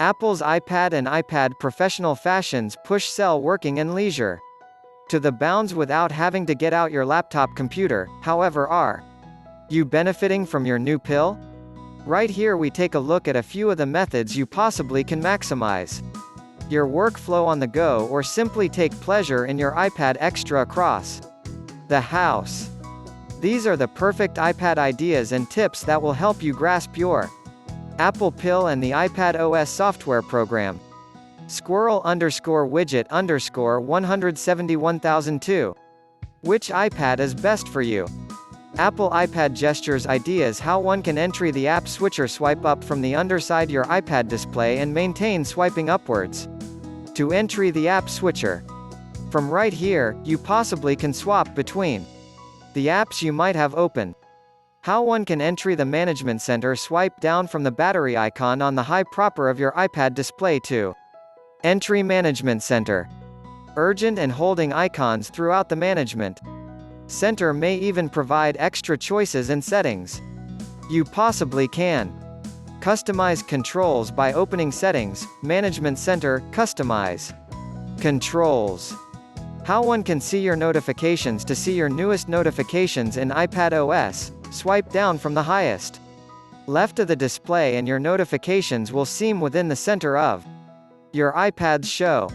Apple's iPad and iPad Professional fashions push sell working and leisure to the bounds without having to get out your laptop computer. However, are you benefiting from your new pill? Right here we take a look at a few of the methods you possibly can maximize your workflow on the go or simply take pleasure in your iPad Extra across the house. These are the perfect iPad ideas and tips that will help you grasp your Apple Pill and the iPad OS software program. Squirrel_widget_171002. Which iPad is best for you? Apple iPad gestures ideas how one can enter the app switcher swipe up from the underside your iPad display and maintain swiping upwards to enter the app switcher. From right here, you possibly can swap between the apps you might have open. How one can enter the management center swipe down from the battery icon on the high proper of your iPad display to entry management center. Urgent and holding icons throughout the management center may even provide extra choices and settings. You possibly can customize controls by opening Settings, Management Center, Customize Controls. How one can see your notifications. To see your newest notifications in iPad OS, swipe down from the highest left of the display and your notifications will seem within the center of your iPad's show.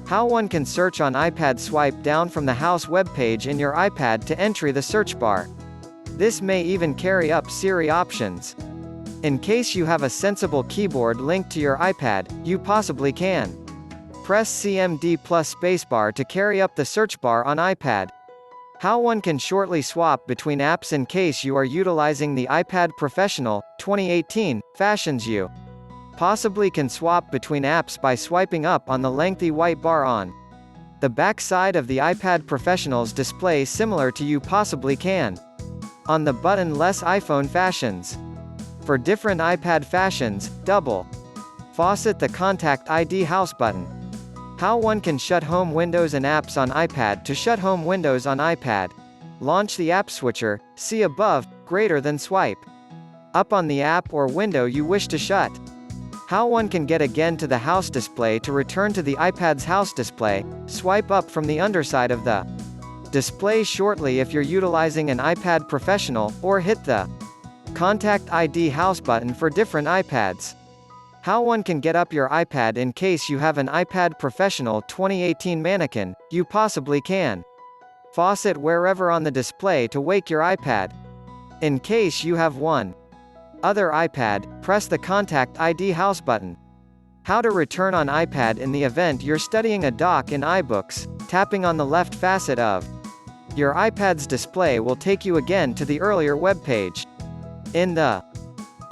How one can search on iPad. Swipe down from the house webpage in your iPad to enter the search bar. This may even carry up Siri options. In case you have a sensible keyboard linked to your iPad, you possibly can press CMD plus spacebar to carry up the search bar on iPad. How one can shortly swap between apps. In case you are utilizing the iPad Professional 2018 fashions, you possibly can swap between apps by swiping up on the lengthy white bar on the back side of the iPad Professional's display. Similar to you possibly can on the button less iPhone fashions. For different iPad fashions, double faucet the Contact ID house button. How one can shut home windows and apps on iPad. To shut home windows on iPad, launch the app switcher, see above, greater than swipe up on the app or window you wish to shut. How one can get again to the house display. To return to the iPad's house display, swipe up from the underside of the display shortly if you're utilizing an iPad Professional, or hit the Contact ID house button for different iPads. How one can get up your iPad. In case you have an iPad Professional 2018 mannequin, you possibly can faucet wherever on the display to wake your iPad. In case you have one other iPad, press the Contact ID house button. How to return on iPad. In the event you're studying a doc in iBooks, tapping on the left facet of your iPad's display will take you again to the earlier web page. In the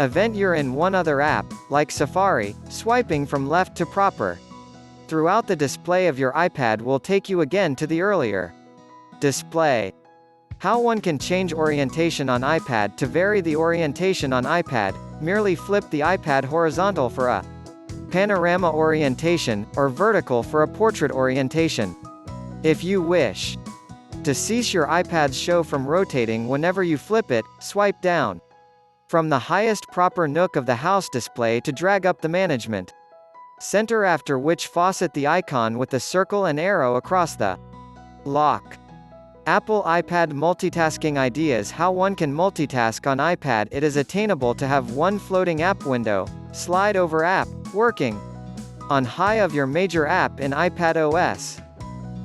event you're in one other app, like Safari, swiping from left to proper throughout the display of your iPad will take you again to the earlier display. How one can change orientation on iPad. To vary the orientation on iPad, merely flip the iPad horizontal for a panorama orientation, or vertical for a portrait orientation. If you wish to cease your iPad's show from rotating whenever you flip it, swipe down from the highest proper nook of the house display to drag up the management center, after which faucet the icon with the circle and arrow across the lock. Apple iPad multitasking ideas. How one can multitask on iPad. It is attainable to have one floating app window, slide over app, working on high of your major app in iPad OS.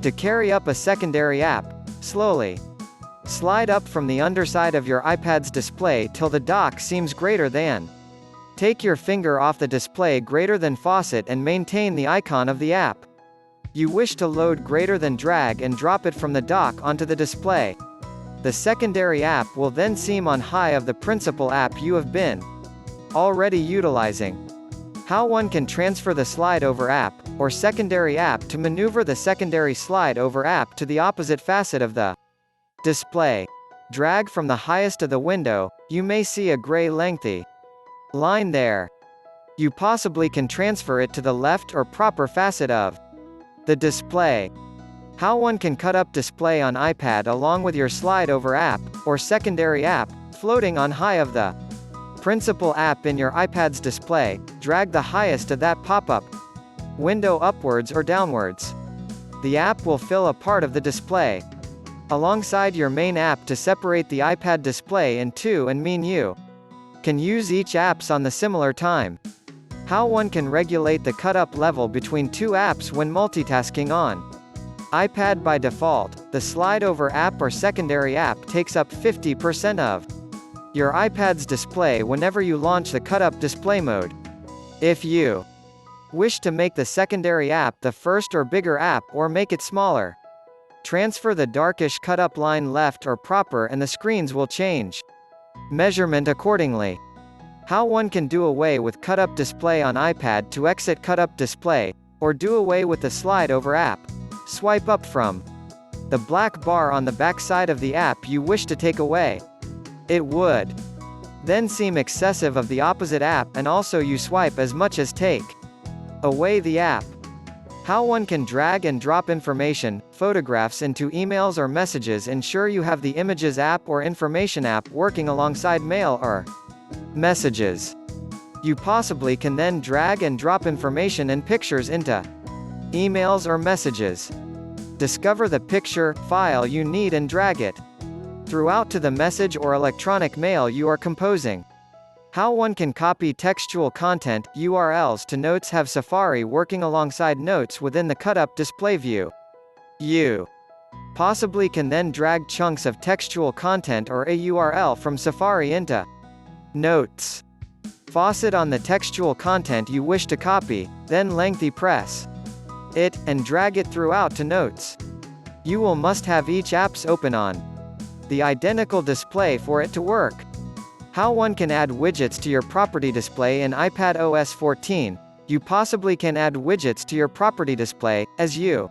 To carry up a secondary app, slowly slide up from the underside of your iPad's display till the dock seems greater than. Take your finger off the display greater than faucet and maintain the icon of the app you wish to load greater than. Drag and drop it from the dock onto the display. The secondary app will then seem on high of the principal app you have been already utilizing. How one can transfer the slide over app, or secondary app. To maneuver the secondary slide over app to the opposite facet of the display, drag from the highest of the window. You may see a gray lengthy line there. You possibly can transfer it to the left or proper facet of the display. How one can cut up display on iPad along with your slide over app, or secondary app, floating on high of the Principal app in your iPad's display, drag the highest of that pop-up window upwards or downwards. The app will fill a part of the display alongside your main app to separate the iPad display in two and mean you can use each apps on the similar time. How one can regulate the cut-up level between two apps when multitasking on iPad. By default, the slide over app or secondary app takes up 50% of your iPad's display whenever you launch the cut-up display mode. If you wish to make the secondary app the first or bigger app or make it smaller, transfer the darkish cut-up line left or proper and the screens will change measurement accordingly. How one can do away with cut-up display on iPad. To exit cut-up display, or do away with the slide over app, swipe up from the black bar on the back side of the app you wish to take away. It would then seem excessive of the opposite app, and also you swipe as much as take away the app. How one can drag and drop information, photographs into emails or messages. Ensure you have the Images app or Information app working alongside Mail or Messages. You possibly can then drag and drop information and pictures into emails or messages. Discover the picture, file you need and drag it throughout to the message or electronic mail you are composing. How one can copy textual content, URLs to Notes. Have Safari working alongside Notes within the cut-up display view. You possibly can then drag chunks of textual content or a URL from Safari into Notes. Faucet on the textual content you wish to copy, then lengthy press it, and drag it throughout to Notes. You will must have each apps open on the identical display for it to work. How one can add widgets to your property display in iPad OS 14. You possibly can add widgets to your property display, as you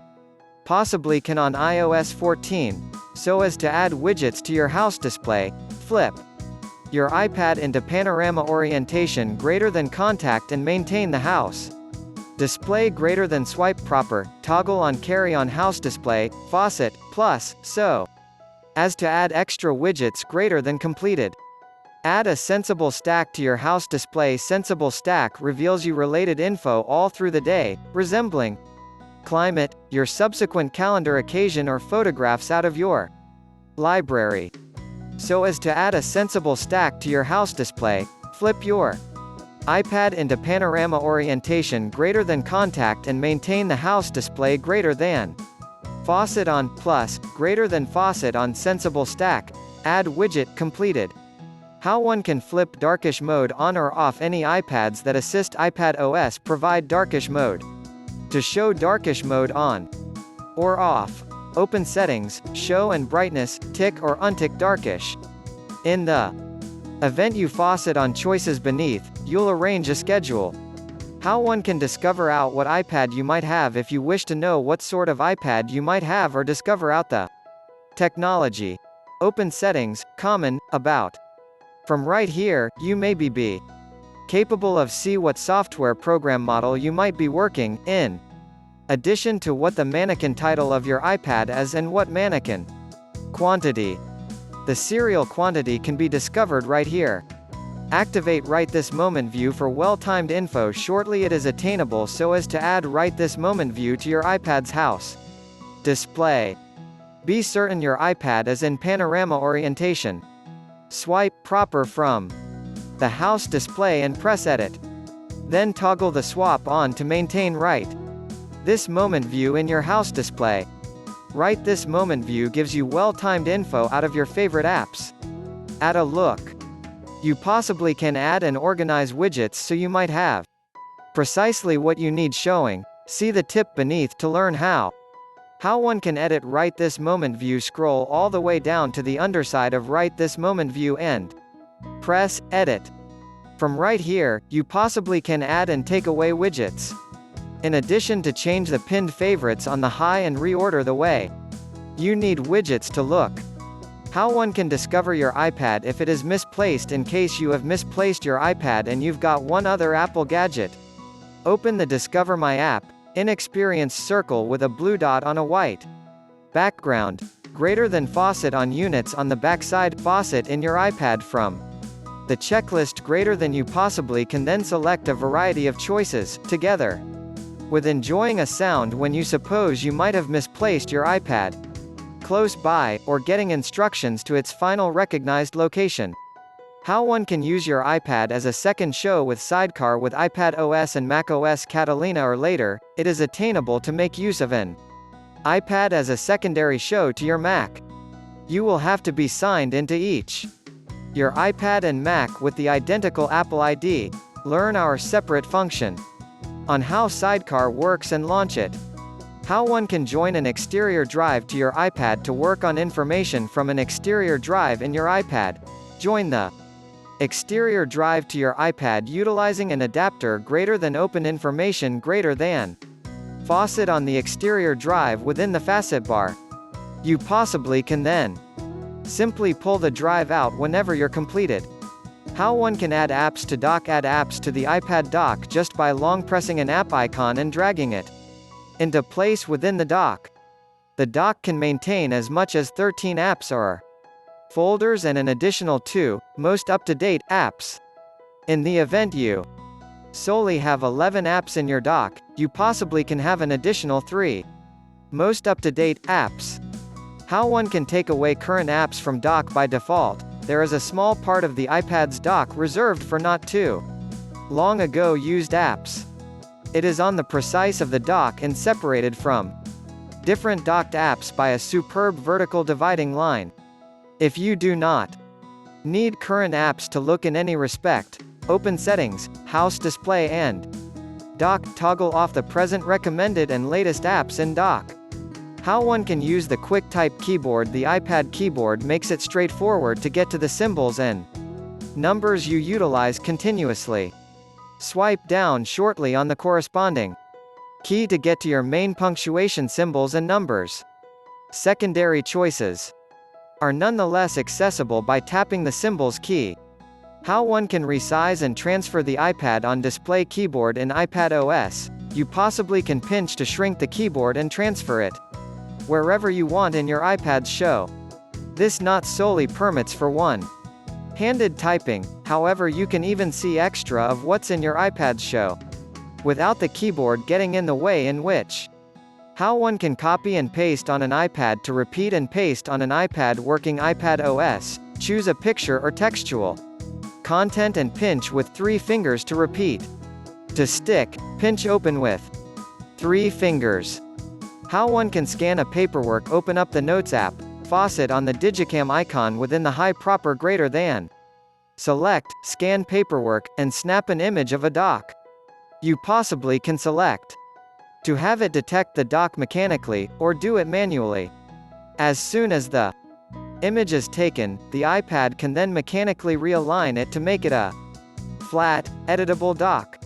possibly can on iOS 14. So as to add widgets to your house display, flip your iPad into panorama orientation greater than contact and maintain the house display greater than swipe proper, toggle on carry on house display, faucet, plus, so as to add extra widgets greater than completed. Add a sensible stack to your house display. Sensible stack reveals you related info all through the day, resembling climate, your subsequent calendar occasion or photographs out of your library. So as to add a sensible stack to your house display, flip your iPad into panorama orientation greater than contact and maintain the house display greater than faucet on, plus, greater than faucet on sensible stack. Add widget completed. How one can flip darkish mode on or off. Any iPads that assist iPad OS provide darkish mode. To show darkish mode on or off, open Settings, Show and Brightness, tick or untick darkish. In the event you faucet on choices beneath, you'll arrange a schedule. How one can discover out what iPad you might have. If you wish to know what sort of iPad you might have or discover out the technology, open Settings, Common, About. From right here, you may be capable of see what software program model you might be working in addition to what the mannequin title of your iPad is and what mannequin quantity. The serial quantity can be discovered right here. Activate Right This Moment View for well-timed info. Shortly it is attainable so as to add Right This Moment View to your iPad's house display. Be certain your iPad is in panorama orientation. Swipe proper from the house display and press Edit. Then toggle the swap on to maintain Right This Moment View in your house display. Right This Moment View gives you well-timed info out of your favorite apps. Add a look. You possibly can add and organize widgets so you might have precisely what you need showing. See the tip beneath to learn how. How one can edit Right This Moment View. Scroll all the way down to the underside of Right This Moment View and press Edit. From right here, you possibly can add and take away widgets. In addition to change the pinned favorites on the high and reorder the way you need widgets to look. How one can discover your iPad if it is misplaced. In case you have misplaced your iPad and you've got one other Apple gadget, open the Discover My App Inexperienced circle with a blue dot on a white background, greater than faucet on units on the backside, faucet in your iPad from the checklist greater than you possibly can, then select a variety of choices, together with enjoying a sound when you suppose you might have misplaced your iPad close by, or getting instructions to its final recognized location. How one can use your iPad as a second show with Sidecar with iPad OS and Mac OS Catalina or later. It is attainable to make use of an iPad as a secondary show to your Mac. You will have to be signed into each your iPad and Mac with the identical Apple ID. Learn our separate function on how Sidecar works and launch it. How one can join an exterior drive to your iPad to work on information from an exterior drive in your iPad. Join the exterior drive to your iPad utilizing an adapter greater than open information greater than faucet on the exterior drive within the facet bar. You possibly can then simply pull the drive out whenever you're completed. How one can add apps to dock. Add apps to the iPad dock just by long pressing an app icon and dragging it into place within the dock. The dock can maintain as much as 13 apps or folders and an additional 2, most up-to-date, apps. In the event you solely have 11 apps in your dock, you possibly can have an additional 3 most up-to-date apps. How one can take away current apps from dock. By default, there is a small part of the iPad's dock reserved for not too long ago used apps. It is on the precise of the dock and separated from different docked apps by a superb vertical dividing line. If you do not need current apps to look in any respect, open Settings, House Display and Dock. Toggle off the present recommended and latest apps in dock. How one can use the QuickType keyboard. The iPad keyboard makes it straightforward to get to the symbols and numbers you utilize continuously. Swipe down shortly on the corresponding key to get to your main punctuation symbols and numbers. Secondary choices are nonetheless accessible by tapping the symbols key. How one can resize and transfer the iPad on display keyboard in iPad OS. You possibly can pinch to shrink the keyboard and transfer it wherever you want in your iPad's show. This not solely permits for one-handed typing, however you can even see extra of what's in your iPad's show without the keyboard getting in the way. In which how one can copy and paste on an iPad to repeat and paste on an iPad working iPad OS. Choose a picture or textual content and pinch with 3 fingers to repeat. To stick, pinch open with 3 fingers. How one can scan a paperwork. Open up the Notes app, faucet on the Digicam icon within the high proper greater than. Select, scan paperwork, and snap an image of a dock. You possibly can select to have it detect the dock mechanically, or do it manually. As soon as the image is taken, the iPad can then mechanically realign it to make it a flat, editable dock.